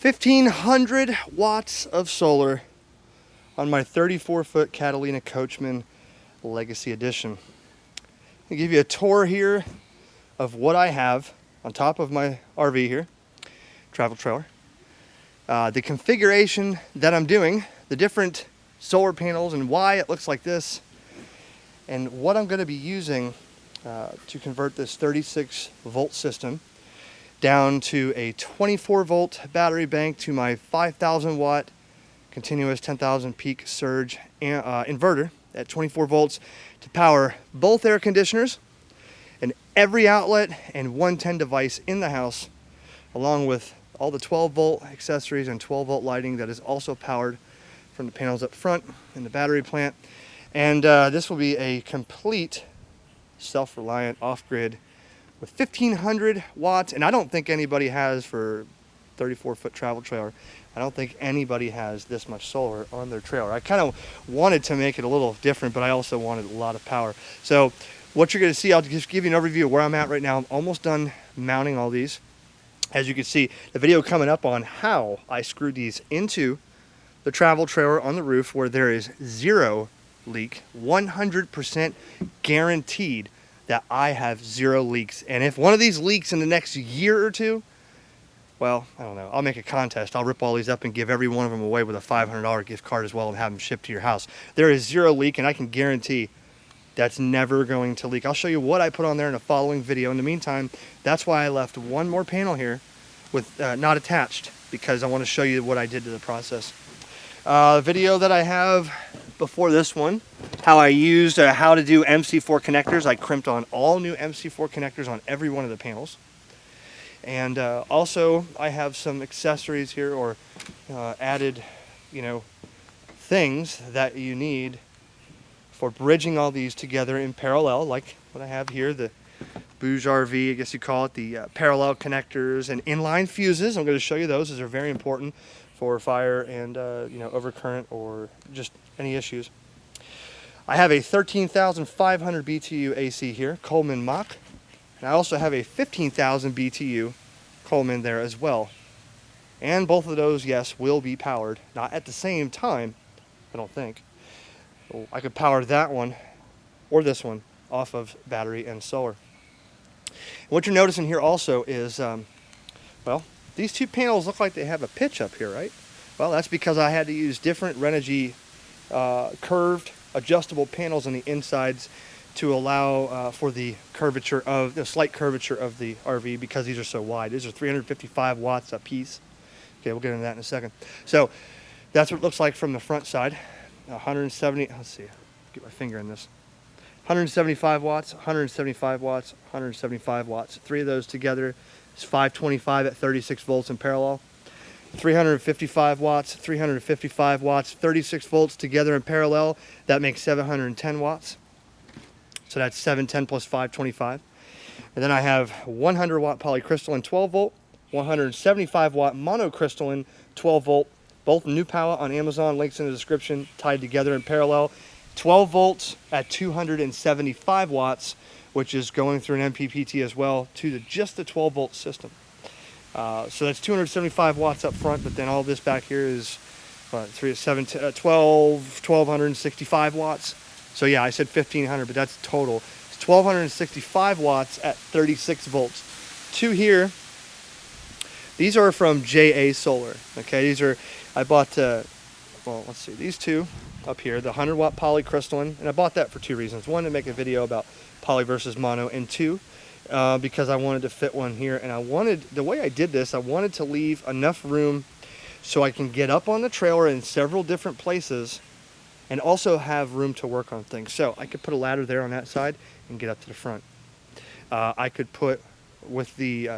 1,500 watts of solar on my 34-foot Catalina Coachman Legacy Edition. I'll give you a tour here of what I have on top of my RV here, travel trailer. The configuration that I'm doing, the different solar panels and why it looks like this, and what I'm going to be using to convert this 36 volt system down to a 24 volt battery bank to my 5,000 watt continuous 10,000 peak surge inverter at 24 volts to power both air conditioners and every outlet and 110 device in the house, along with all the 12 volt accessories and 12 volt lighting that is also powered from the panels up front in the battery plant. And this will be a complete self-reliant off-grid with 1,500 watts, and I don't think anybody has, for 34-foot travel trailer, I don't think anybody has this much solar on their trailer. I kind of wanted to make it a little different, but I also wanted a lot of power. So what you're going to see, I'll just give you an overview of where I'm at right now. I'm almost done mounting all these. As you can see, the video coming up on how I screwed these into the travel trailer on the roof, where there is zero leak, 100% guaranteed that I have zero leaks. And if one of these leaks in the next year or two, well, I don't know, I'll make a contest. I'll rip all these up and give every one of them away with a $500 gift card as well and have them shipped to your house. There is zero leak, and I can guarantee that's never going to leak. I'll show you what I put on there in a following video. In the meantime, that's why I left one more panel here with not attached, because I want to show you what I did to the process. Video that I have before this one, how I used how to do MC4 connectors. I crimped on all new MC4 connectors on every one of the panels. And also I have some accessories here, or added, things that you need for bridging all these together in parallel, like what I have here, the Bouge RV, I guess you call it, the parallel connectors and inline fuses. I'm going to show you those, as they're very important for fire and overcurrent or just any issues. I have a 13,500 BTU AC here, Coleman Mach, and I also have a 15,000 BTU Coleman there as well. And both of those, yes, will be powered, not at the same time, I don't think. So I could power that one or this one off of battery and solar. And what you're noticing here also is, well, these two panels look like they have a pitch up here, right? Well, that's because I had to use different Renogy curved adjustable panels on the insides to allow for the curvature of the slight curvature of the RV, because these are so wide. These are 355 watts a piece. Okay, we'll get into that in a second. So that's what it looks like from the front side. 170, let's see, get my finger in this. 175 watts, 175 watts, 175 watts. Three of those together is 525 at 36 volts in parallel. 355 watts, 355 watts, 36 volts together in parallel. That makes 710 watts. So that's 710 plus 525. And then I have 100 watt polycrystalline 12 volt, 175 watt monocrystalline 12 volt, both new power on Amazon, links in the description, tied together in parallel. 12 volts at 275 watts, which is going through an MPPT as well to just the 12 volt system. So that's 275 watts up front, but then all this back here is 1,265 watts. So yeah, I said 1,500, but that's total. It's 1,265 watts at 36 volts. Two here. These are from JA Solar. Okay, these are, I bought, well, let's see, these two up here, the 100 watt polycrystalline, and I bought that for two reasons. One, to make a video about poly versus mono, and two, because I wanted to fit one here, and I wanted, the way I did this, I wanted to leave enough room so I can get up on the trailer in several different places and also have room to work on things. So I could put a ladder there on that side and get up to the front. I could put, with the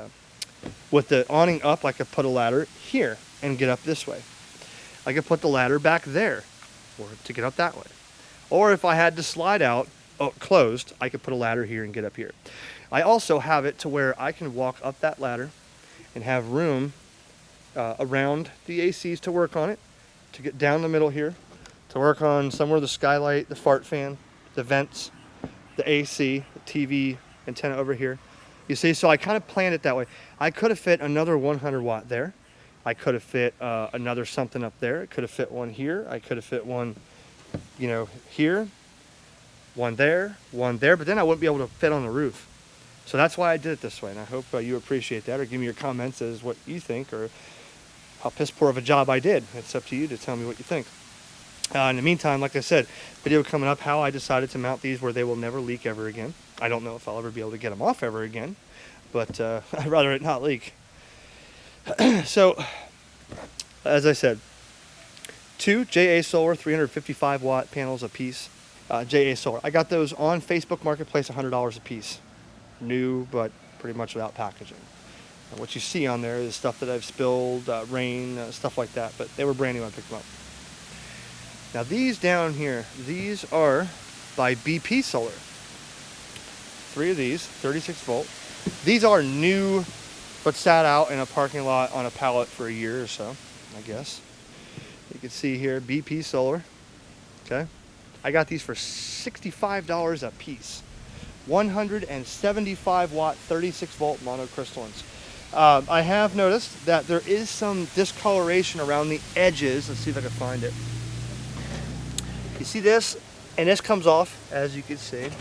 awning up, I could put a ladder here and get up this way. I could put the ladder back there or to get up that way. Or if I had to slide out, closed, I could put a ladder here and get up here. I also have it to where I can walk up that ladder and have room around the ACs to work on it, to get down the middle here, to work on somewhere the skylight, the fart fan, the vents, the AC, the TV antenna over here. You see, so I kind of planned it that way. I could have fit another 100 watt there I could have fit another something up there. I could have fit one here. I could have fit one, you know, here, one there, but then I wouldn't be able to fit on the roof. So that's why I did it this way, and I hope you appreciate that, or give me your comments as what you think, or how piss poor of a job I did. It's up to you to tell me what you think. In the meantime, like I said, video coming up how I decided to mount these where they will never leak ever again. I don't know if I'll ever be able to get them off ever again, but I'd rather it not leak. So, as I said, 2 JA Solar 355 watt panels a piece. JA Solar. I got those on Facebook Marketplace, $100 a piece. New, but pretty much without packaging. What you see on there is stuff that I've spilled, rain, stuff like that, but they were brand new when I picked them up. Now these down here, these are by BP Solar. 3 of these, 36 volt. These are new, but sat out in a parking lot on a pallet for a year or so, I guess. You can see here, BP Solar, okay? I got these for $65 a piece. 175 watt, 36 volt monocrystallines. I have noticed that there is some discoloration around the edges. Let's see if I can find it. You see this? And this comes off, as you can see. If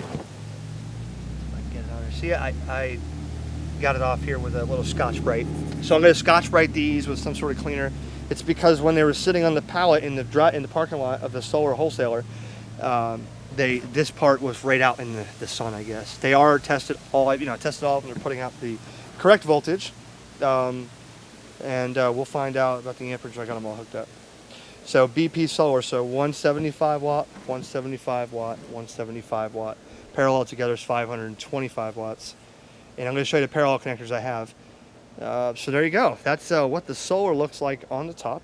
I can get it out there. See, I got it off here with a little Scotch-Brite. So I'm going to Scotch-Brite these with some sort of cleaner. It's because when they were sitting on the pallet in the parking lot of the solar wholesaler, this part was right out in the sun, I guess. They are tested all, tested all, and they're putting out the correct voltage, and we'll find out about the amperage. I got them all hooked up. So BP Solar, so 175 watt, 175 watt, 175 watt. Parallel together is 525 watts. And I'm going to show you the parallel connectors I have. So there you go. That's what the solar looks like on the top.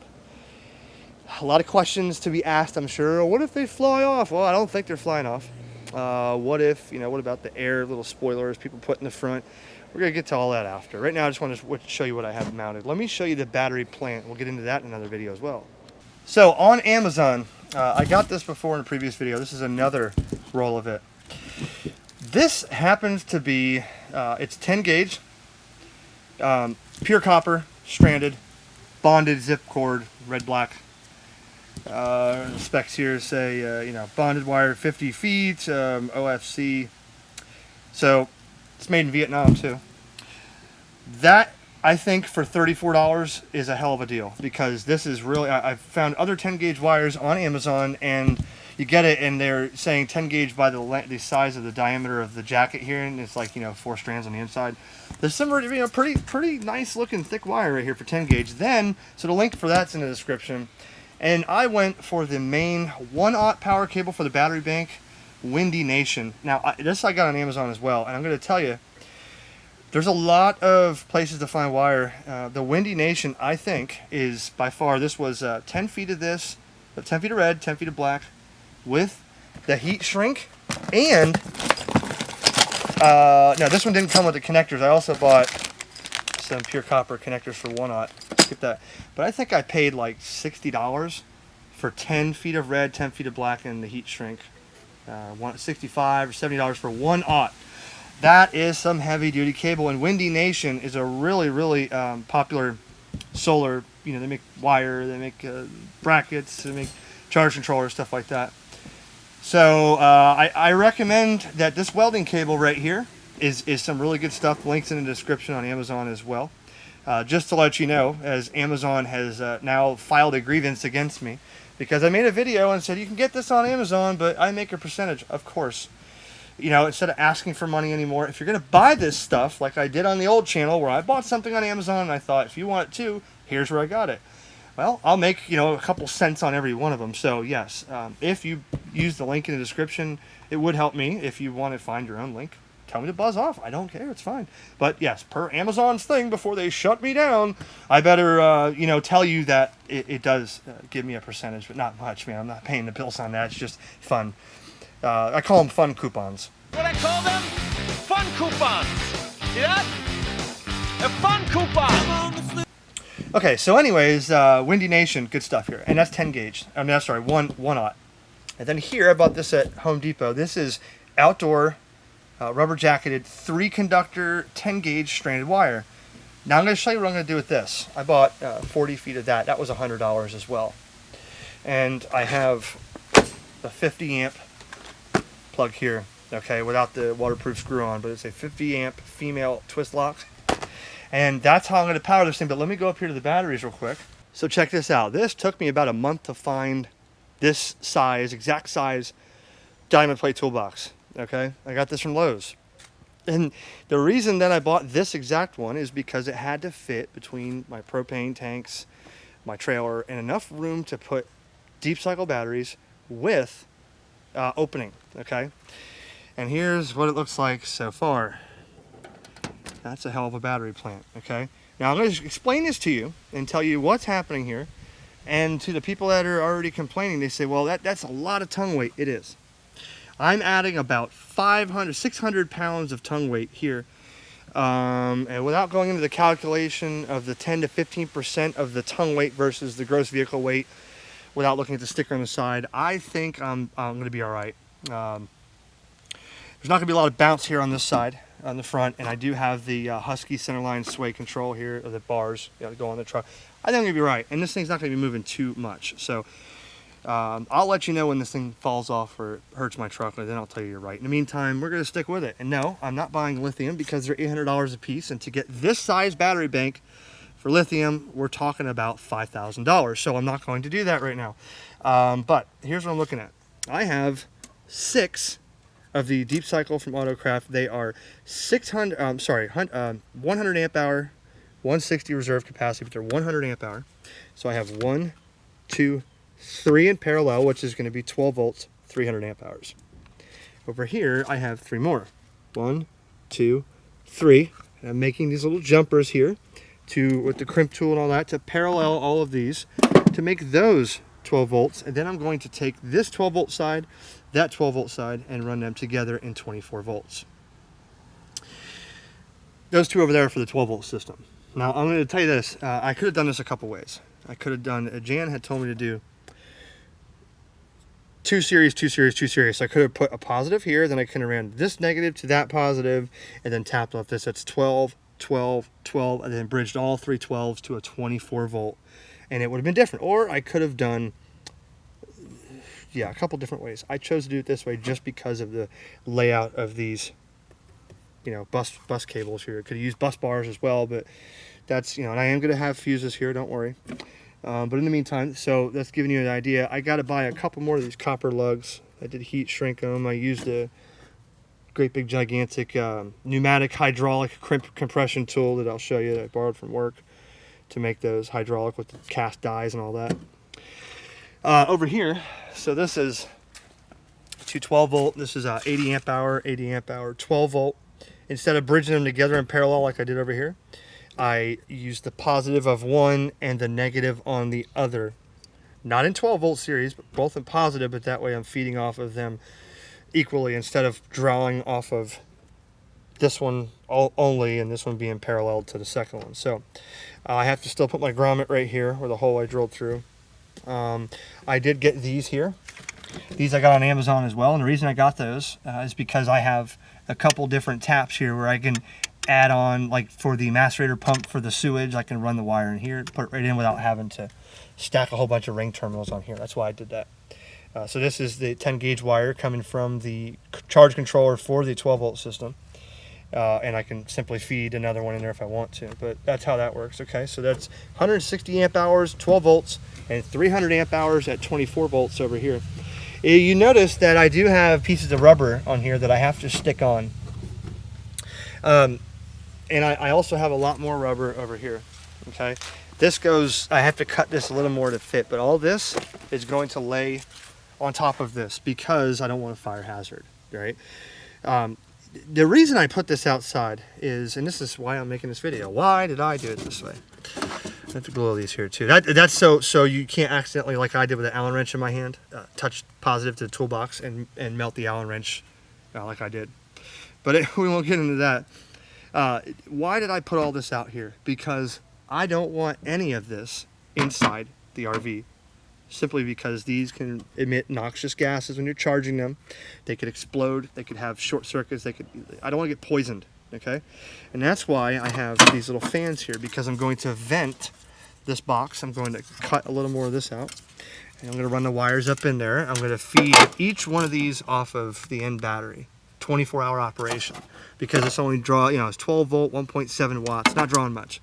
A lot of questions to be asked, I'm sure. What if they fly off? Well, I don't think they're flying off. What if, what about the air little spoilers people put in the front? We're going to get to all that after. Right now, I just want to show you what I have mounted. Let me show you the battery plant. We'll get into that in another video as well. So on Amazon, I got this before in a previous video. This is another roll of it. This happens to be, it's 10 gauge, pure copper, stranded, bonded zip cord, red, black. Specs here say, bonded wire 50 feet, OFC. So it's made in Vietnam too. That, I think, for $34 is a hell of a deal, because this is really, I've found other 10 gauge wires on Amazon, and you get it and they're saying 10 gauge by the size of the diameter of the jacket here, and it's like 4 strands on the inside. There's some pretty nice looking thick wire right here for 10 gauge. Then, so the link for that's in the description. And I went for the main 1/aught power cable for the battery bank, Windy Nation. Now, this I got on Amazon as well, and I'm going to tell you, there's a lot of places to find wire. The Windy Nation, I think, is by far, this was 10 feet of this, 10 feet of red, 10 feet of black, with the heat shrink. And, no, this one didn't come with the connectors. I also bought some pure copper connectors for 1/aught. Skip that. But I think I paid like $60 for 10 feet of red, 10 feet of black, and the heat shrink. $65 or $70 for 1/aught. That is some heavy duty cable. And Windy Nation is a really popular solar. They make wire, they make brackets, they make charge controllers, stuff like that. So I recommend that this welding cable right here is some really good stuff. Links in the description on Amazon as well. Just to let you know, as Amazon has now filed a grievance against me, because I made a video and said you can get this on Amazon, but I make a percentage, of course. Instead of asking for money anymore, if you're going to buy this stuff, like I did on the old channel where I bought something on Amazon and I thought, if you want it too, here's where I got it. Well, I'll make, a couple cents on every one of them. So yes, if you use the link in the description, it would help me. If you want to find your own link, tell me to buzz off. I don't care. It's fine. But yes, per Amazon's thing, before they shut me down, I better, tell you that it does give me a percentage, but not much, man. I'm not paying the bills on that. It's just fun. I call them fun coupons. What I call them? Fun coupons. See that? A fun coupon. Okay, so anyways, Windy Nation, good stuff here. And that's 10 gauge. I mean, that's sorry, 1/aught. And then here, I bought this at Home Depot. This is outdoor, rubber jacketed, 3 conductor, 10 gauge stranded wire. Now I'm going to show you what I'm going to do with this. I bought 40 feet of that. That was $100 as well. And I have a 50 amp plug here, okay, without the waterproof screw on, but it's a 50 amp female twist lock. And that's how I'm going to power this thing. But let me go up here to the batteries real quick. So check this out. This took me about a month to find this size, exact size diamond plate toolbox. Okay, I got this from Lowe's. And the reason that I bought this exact one is because it had to fit between my propane tanks, my trailer, and enough room to put deep cycle batteries with opening. Okay, and here's what it looks like so far. That's a hell of a battery plant. Okay, now I'm going to explain this to you and tell you what's happening here. And to the people that are already complaining, they say, well, that's a lot of tongue weight. It is. I'm adding about 600 pounds of tongue weight here. And without going into the calculation of the 10 to 15% of the tongue weight versus the gross vehicle weight, without looking at the sticker on the side, I think I'm going to be all right. There's not going to be a lot of bounce here on this side, on the front, and I do have the Husky centerline sway control here, or the bars go on the truck. I think I'm going to be right, and this thing's not going to be moving too much. So I'll let you know when this thing falls off or hurts my truck, and then I'll tell you you're right. In the meantime, we're going to stick with it. And no, I'm not buying lithium because they're $800 a piece, and to get this size battery bank for lithium, we're talking about $5,000. So I'm not going to do that right now. But here's what I'm looking at. I have 6 of the Deep Cycle from Autocraft. They are 100 amp hour, 160 reserve capacity, but they're 100 amp hour. So I have 1, 2, 3 in parallel, which is going to be 12 volts, 300 amp hours. Over here, I have 3 more. 1, 2, 3. And I'm making these little jumpers here with the crimp tool and all that to parallel all of these to make those 12 volts. And then I'm going to take this 12 volt side, that 12 volt side, and run them together in 24 volts. Those 2 over there are for the 12 volt system. Now I'm going to tell you this, I could have done this a couple ways. I could have done, Jan had told me to do 2 series, 2 series, 2 series. So I could have put a positive here, then I could have ran this negative to that positive, and then tapped off this. That's 12, 12, 12, and then bridged all 3 12s to a 24 volt. And it would have been different. Or I could have done, a couple different ways. I chose to do it this way just because of the layout of these, bus cables here. I could have used bus bars as well, but that's, and I am going to have fuses here, don't worry. But in the meantime, so that's giving you an idea. I got to buy a couple more of these copper lugs. I did heat shrink them. I used a great big gigantic pneumatic hydraulic compression tool that I'll show you that I borrowed from work to make those hydraulic with the cast dies and all that. Over here, so this is 212 volt. This is 80 amp hour, 12 volt. Instead of bridging them together in parallel like I did over here, I used the positive of one and the negative on the other. Not in 12 volt series, but both in positive, but that way I'm feeding off of them equally instead of drawing off of this one only and this one being parallel to the second one. So I have to still put my grommet right here where the hole I drilled through. I did get these here. These I got on Amazon as well, and the reason I got those is because I have a couple different taps here where I can add on, like for the macerator pump for the sewage, I can run the wire in here, put it right in without having to stack a whole bunch of ring terminals on here. That's why I did that. So this is the 10 gauge wire coming from the charge controller for the 12 volt system. And I can simply feed another one in there if I want to, but that's how that works. Okay, so that's 160 amp hours, 12 volts, and 300 amp hours at 24 volts over here. You notice that I do have pieces of rubber on here that I have to stick on. And I also have a lot more rubber over here. Okay, this goes, I have to cut this a little more to fit, but all this is going to lay on top of this because I don't want a fire hazard, right? The reason I put this outside is, and this is why I'm making this video. Why did I do it this way? I have to glue these here too. That's so you can't accidentally, like I did with the Allen wrench in my hand, touch positive to the toolbox and melt the Allen wrench like I did. But we won't get into that. Why did I put all this out here? Because I don't want any of this inside the RV. Simply because these can emit noxious gases when you're charging them. They could explode. They could have short circuits. I don't want to get poisoned. okay? And that's why I have these little fans here, because I'm going to vent this box. I'm going to cut a little more of this out, and I'm going to run the wires up in there. I'm going to feed each one of these off of the end battery, 24-hour operation, because it's only it's 12 volt, 1.7 watts, not drawing much.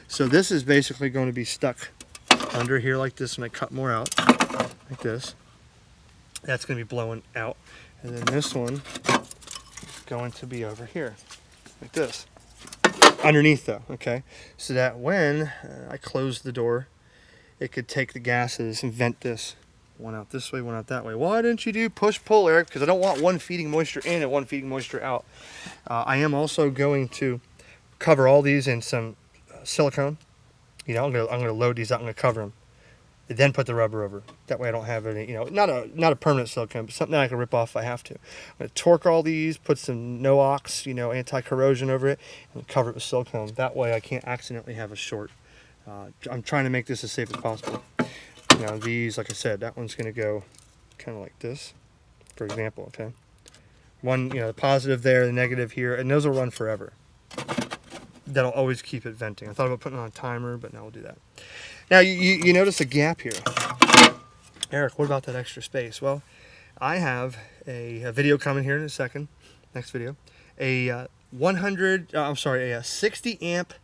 So this is basically going to be stuck under here like this, and I cut more out like this. That's going to be blowing out, and then this one is going to be over here like this, underneath though, okay, so that when I close the door, it could take the gases and vent this, one out this way, one out that way. Why didn't you do push-pull, Eric? Because I don't want one feeding moisture in and one feeding moisture out. I am also going to cover all these in some silicone. You know, I'm gonna load these out. I'm gonna cover them, and then put the rubber over. That way I don't have any, not a permanent silicone, but something that I can rip off if I have to. I'm gonna torque all these, put some no-ox, anti-corrosion over it, and cover it with silicone. That way I can't accidentally have a short. I'm trying to make this as safe as possible. Now these, like I said, that one's gonna go kind of like this, for example, okay? One, the positive there, the negative here, and those will run forever. That'll always keep it venting. I thought about putting on a timer, but now we'll do that. Now, you notice a gap here. Eric, what about that extra space? Well, I have a video coming here in a second, next video. A 60 amp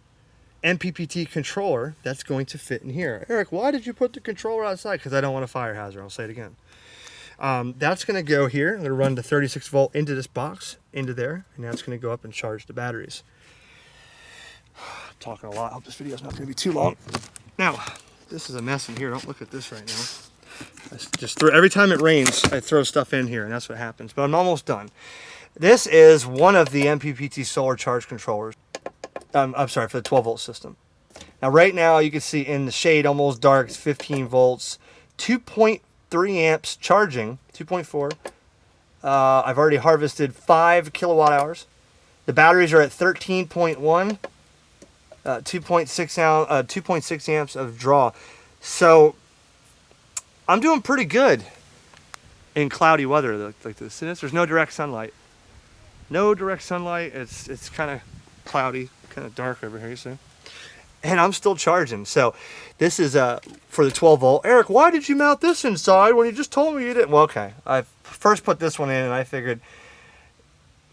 MPPT controller that's going to fit in here. Eric, why did you put the controller outside? Because I don't want a fire hazard. I'll say it again. That's going to go here. I'm going to run the 36 volt into this box, into there, and that's going to go up and charge the batteries. I'm talking a lot. I hope this video is not going to be too long. Now, this is a mess in here. Don't look at this right now. Every time it rains, I throw stuff in here, and that's what happens. But I'm almost done. This is one of the MPPT solar charge controllers. I'm sorry, for the 12 volt system. Now, right now, you can see in the shade, almost dark, it's 15 volts, 2.3 amps charging, 2.4. I've already harvested 5 kilowatt hours. The batteries are at 13.1. 2.6 amps of draw. So I'm doing pretty good in cloudy weather like this. And there's no direct sunlight. No direct sunlight. It's kind of cloudy, kind of dark over here, you see. And I'm still charging. So this is for the 12 volt. Eric, why did you mount this inside when you just told me you didn't? Well, okay. I first put this one in, and I figured,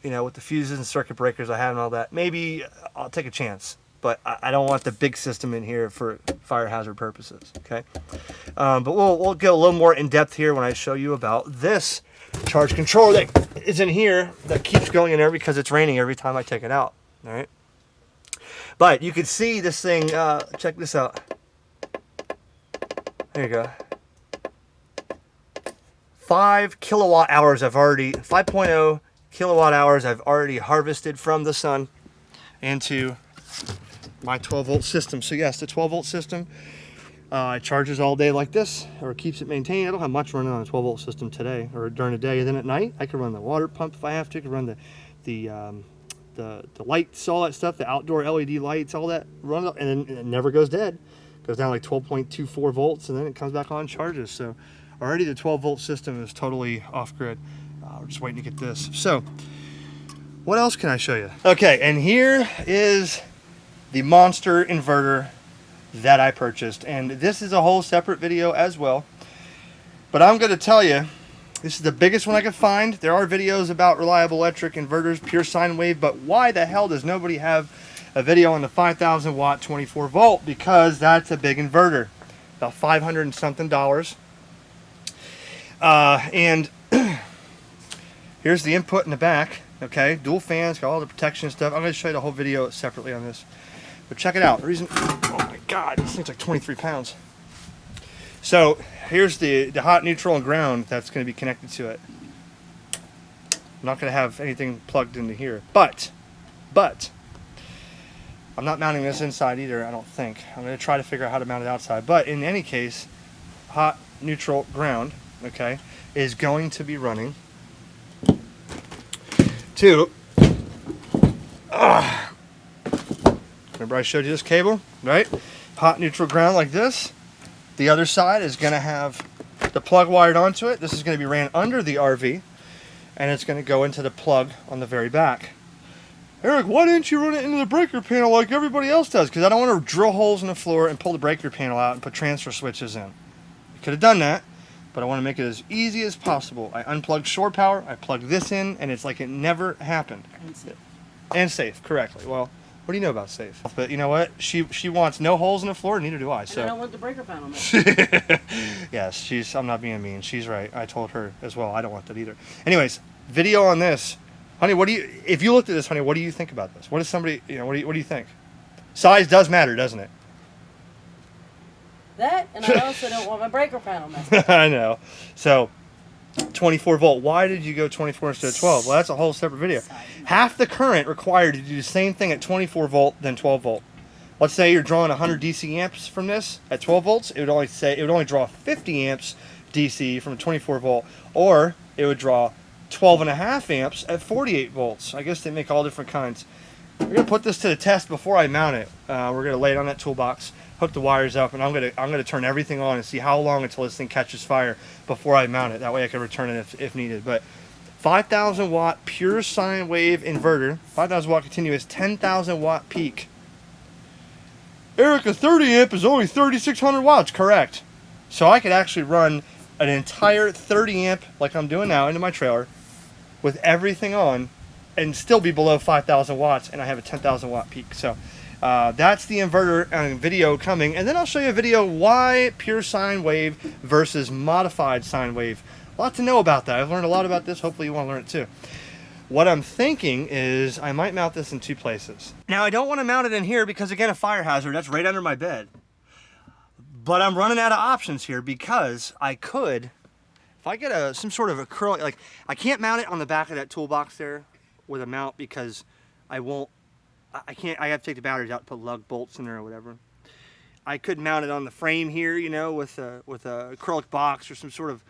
with the fuses and circuit breakers I have and all that, maybe I'll take a chance. But I don't want the big system in here for fire hazard purposes, okay? But we'll get a little more in depth here when I show you about this charge controller that is in here that keeps going in there because it's raining every time I take it out, all right? But you can see this thing, check this out. There you go. 5 kilowatt hours 5.0 kilowatt hours I've already harvested from the sun into my 12 volt system. So yes, the 12 volt system, it charges all day like this, or it keeps it maintained. I don't have much running on a 12 volt system today or during the day. And then at night, I can run the water pump if I have to. I can run the lights, all that stuff, the outdoor LED lights, all that. Run it, and then it never goes dead. It goes down like 12.24 volts, and then it comes back on, charges. So already the 12 volt system is totally off grid. We're just waiting to get this. So what else can I show you? Okay, and here is the monster inverter that I purchased, and this is a whole separate video as well, but I'm going to tell you, this is the biggest one I could find. There are videos about reliable electric inverters, pure sine wave, but why the hell does nobody have a video on the 5,000 watt 24 volt? Because that's a big inverter, about $500 and something. And here's the input in the back. Okay, dual fans, got all the protection stuff. I'm going to show you the whole video separately on this. But check it out. The reason, oh my God, this thing's like 23 pounds. So here's the hot, neutral, and ground that's going to be connected to it. I'm not going to have anything plugged into here. But, I'm not mounting this inside either, I don't think. I'm going to try to figure out how to mount it outside. But in any case, hot, neutral, ground, okay, is going to be running to... Remember I showed you this cable, right? Hot, neutral, ground like this. The other side is going to have the plug wired onto it. This is going to be ran under the RV, and it's going to go into the plug on the very back. Eric, why didn't you run it into the breaker panel like everybody else does? Because I don't want to drill holes in the floor and pull the breaker panel out and put transfer switches in. I could have done that, but I want to make it as easy as possible. I unplugged shore power, I plugged this in, and it's like it never happened. And safe, correctly. Well, what do you know about safe? But you know what? She wants no holes in the floor, neither do I. So. And I don't want the breaker panel made. Yes, I'm not being mean. She's right. I told her as well. I don't want that either. Anyways, video on this. Honey, if you looked at this, honey, what do you think about this? What is somebody, what do you think? Size does matter, doesn't it? That, and I also don't want my breaker panel messed. I know. So, 24 volt. Why did you go 24 instead of 12? Well, that's a whole separate video. Half the current required to do the same thing at 24 volt than 12 volt. Let's say you're drawing 100 DC amps from this at 12 volts. It would only draw 50 amps DC from 24 volt, or it would draw 12.5 amps at 48 volts. I guess they make all different kinds. We're gonna put this to the test before I mount it. We're gonna lay it on that toolbox, hook the wires up, and I'm gonna turn everything on and see how long until this thing catches fire before I mount it. That way I can return it if needed. But 5,000 watt pure sine wave inverter, 5,000 watt continuous, 10,000 watt peak. Eric, a 30 amp is only 3,600 watts. Correct. So I could actually run an entire 30 amp like I'm doing now into my trailer with everything on and still be below 5,000 watts, and I have a 10,000 watt peak. So that's the inverter video coming, and then I'll show you a video why pure sine wave versus modified sine wave. A lot to know about that. I've learned a lot about this. Hopefully you want to learn it too. What I'm thinking is I might mount this in 2 places. Now I don't want to mount it in here because, again, a fire hazard. That's right under my bed. But I'm running out of options here because I could, if I get some sort of acrylic, like I can't mount it on the back of that toolbox there with a mount because I have to take the batteries out to put lug bolts in there or whatever. I could mount it on the frame here, with a acrylic box or some sort of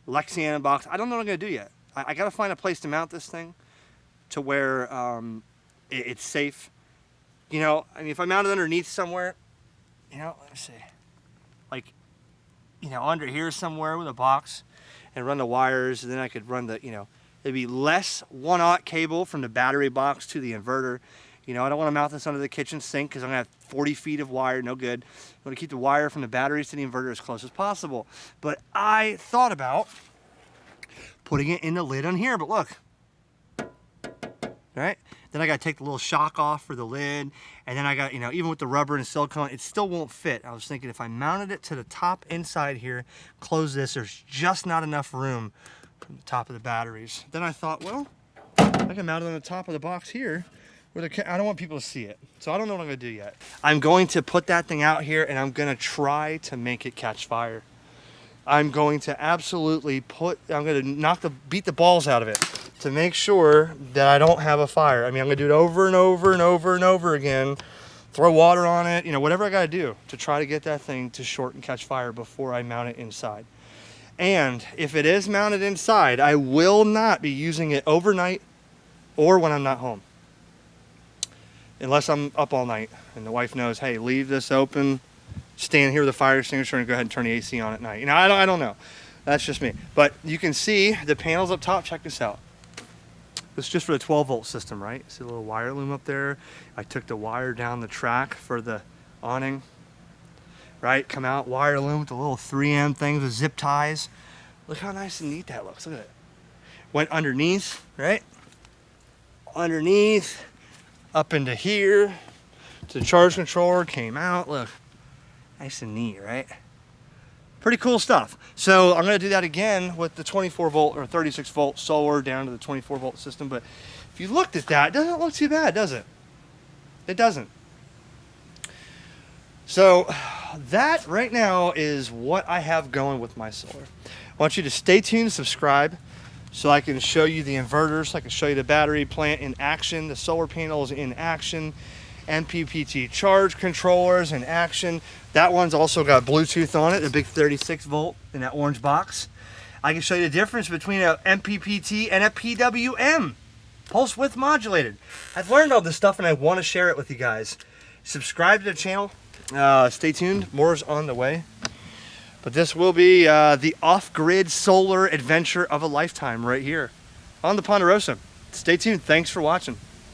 Lexiana box. I don't know what I'm gonna do yet. I gotta find a place to mount this thing to where it's safe. I mean, if I mount it underneath somewhere, let me see. Like, under here somewhere with a box and run the wires, and then I could run the, it'd be less 1/0 cable from the battery box to the inverter. I don't want to mount this under the kitchen sink because I'm going to have 40 feet of wire, no good. I want to keep the wire from the batteries to the inverter as close as possible. But I thought about putting it in the lid on here, but look. Right? Then I got to take the little shock off for the lid, and then I got, even with the rubber and silicone, it still won't fit. I was thinking if I mounted it to the top inside here, close this, there's just not enough room from the top of the batteries. Then I thought, well, I can mount it on the top of the box here. I don't want people to see it, so I don't know what I'm going to do yet. I'm going to put that thing out here, and I'm going to try to make it catch fire. I'm going to absolutely I'm going to beat the balls out of it to make sure that I don't have a fire. I mean, I'm going to do it over and over and over and over again, throw water on it, whatever I got to do to try to get that thing to short and catch fire before I mount it inside. And if it is mounted inside, I will not be using it overnight or when I'm not home. Unless I'm up all night and the wife knows, hey, leave this open, stand here with a fire extinguisher and go ahead and turn the AC on at night. I don't know. That's just me. But you can see the panels up top. Check this out. This is just for the 12 volt system, right? See the little wire loom up there? I took the wire down the track for the awning, right? Come out, wire loom with the little 3M things with zip ties. Look how nice and neat that looks. Look at it. Went underneath, right? Underneath. Up into here to the charge controller, came out. Look, nice and neat, right? Pretty cool stuff. So I'm going to do that again with the 24 volt or 36 volt solar down to the 24 volt system. But if you looked at that, it doesn't look too bad, does it? It doesn't. So that right now is what I have going with my solar. I want you to stay tuned, subscribe, so I can show you the inverters, I can show you the battery plant in action, the solar panels in action, MPPT charge controllers in action. That one's also got Bluetooth on it, a big 36 volt in that orange box. I can show you the difference between an MPPT and a PWM, pulse width modulated. I've learned all this stuff and I want to share it with you guys. Subscribe to the channel, stay tuned, more's on the way. But this will be the off-grid solar adventure of a lifetime right here on the Ponderosa. Stay tuned. Thanks for watching.